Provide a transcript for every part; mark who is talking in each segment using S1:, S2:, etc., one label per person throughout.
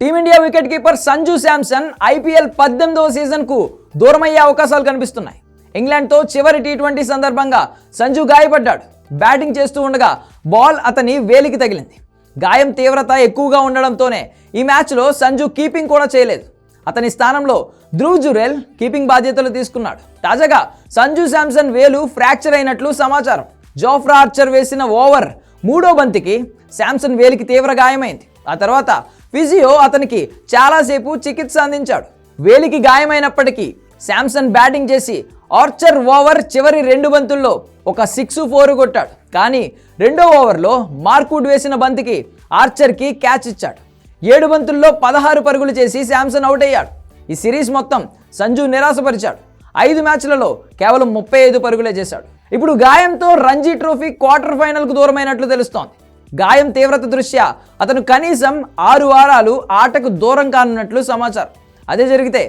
S1: Team India wicket keeper Sanju Samson IPL 18వ సీజన్కు దూరమయ్యే అవకాశాలు కనిపిస్తున్నాయి. ఇంగ్లాండ్తో చివరి టీ20 సందర్భంగా సంజు గాయపడ్డాడు. బ్యాటింగ్ చేస్తూ ఉండగా బాల్ అతని వేలికి తగిలింది. గాయం తీవ్రత ఎక్కువగా ఉండడంతోనే ఈ మ్యాచ్లో సంజు కీపింగ్ కూడా చేయలేదు. అతని స్థానంలో ధ్రువ్ జురెల్ కీపింగ్ బాధ్యతలు తీసుకున్నాడు. తాజాగా సంజు శాంసన్ వేలు ఫ్రాక్చర్ అయినట్లు సమాచారం. జోఫ్రా ఆర్చర్ వేసిన ఓవర్ 3వ బంతికి శాంసన్ వేలికి తీవ్ర గాయమైంది. ఆ తర్వాత ఫిజియో అతనికి చాలాసేపు చికిత్స అందించాడు. వేలికి గాయమైనప్పటికీ శాంసన్ బ్యాటింగ్ చేసి ఆర్చర్ ఓవర్ చివరి 2 బంతుల్లో ఒక 6-4 కొట్టాడు. కానీ 2వ ఓవర్లో మార్క్వుడ్ వేసిన బంతికి ఆర్చర్కి క్యాచ్ ఇచ్చాడు. 7 బంతుల్లో 16 పరుగులు చేసి శాంసన్ అవుట్ అయ్యాడు. ఈ సిరీస్ మొత్తం సంజు నిరాశపరిచాడు. 5 మ్యాచ్లలో కేవలం 35 పరుగులే చేశాడు. ఇప్పుడు గాయంతో రంజీ ట్రోఫీ క్వార్టర్ ఫైనల్కు దూరమైనట్లు తెలుస్తోంది. గాయం తీవ్రత దృష్ట్యా అతను కనీసం 6 వారాలు ఆటకు దూరం కానున్నట్లు సమాచారం. అదే జరిగితే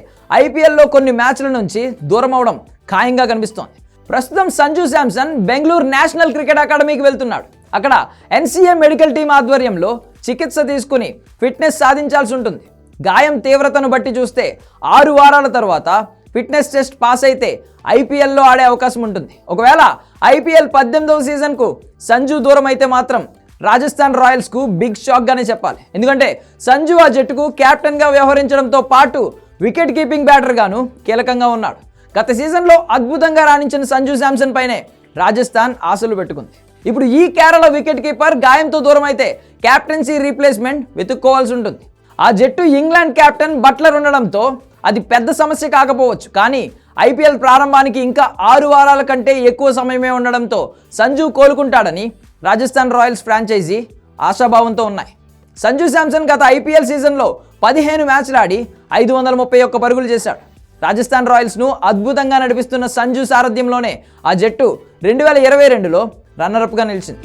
S1: ఐపీఎల్లో కొన్ని మ్యాచ్ల నుంచి దూరం అవడం ఖాయంగా కనిపిస్తోంది. ప్రస్తుతం సంజు శాంసన్ బెంగళూరు నేషనల్ క్రికెట్ అకాడమీకి వెళ్తున్నాడు. అక్కడ ఎన్సీఏ మెడికల్ టీం ఆధ్వర్యంలో చికిత్స తీసుకుని ఫిట్నెస్ సాధించాల్సి ఉంటుంది. గాయం తీవ్రతను బట్టి చూస్తే 6 వారాల తర్వాత ఫిట్నెస్ టెస్ట్ పాస్ అయితే ఐపీఎల్లో ఆడే అవకాశం ఉంటుంది. ఒకవేళ ఐపీఎల్ 18వ సీజన్కు సంజు దూరం అయితే మాత్రం రాజస్థాన్ రాయల్స్కు బిగ్ షాక్ గానే చెప్పాలి. ఎందుకంటే సంజు ఆ జట్టుకు కెప్టెన్గా వ్యవహరించడంతో పాటు వికెట్ కీపింగ్ బ్యాటర్ గాను కీలకంగా ఉన్నాడు. గత సీజన్లో అద్భుతంగా రాణించిన సంజు శాంసన్ పైనే రాజస్థాన్ ఆశలు పెట్టుకుంది. ఇప్పుడు ఈ కేరళ వికెట్ కీపర్ గాయంతో దూరం అయితే కెప్టెన్సీ రీప్లేస్మెంట్ వెతుక్కోవాల్సి ఉంటుంది. ఆ జట్టు ఇంగ్లాండ్ కెప్టెన్ బట్లర్ ఉండడంతో అది పెద్ద సమస్య కాకపోవచ్చు. కానీ ఐపీఎల్ ప్రారంభానికి ఇంకా 6 వారాల కంటే ఎక్కువ సమయమే ఉండడంతో సంజు కోలుకుంటాడని రాజస్థాన్ రాయల్స్ ఫ్రాంచైజీ ఆశాభావంతో ఉన్నాయి. సంజు శాంసన్ గత ఐపీఎల్ సీజన్లో 15 మ్యాచ్లు ఆడి 531 పరుగులు చేశాడు. రాజస్థాన్ రాయల్స్ను అద్భుతంగా నడిపిస్తున్న సంజు సారథ్యంలోనే ఆ జట్టు 2022లో రన్నరప్గా నిలిచింది.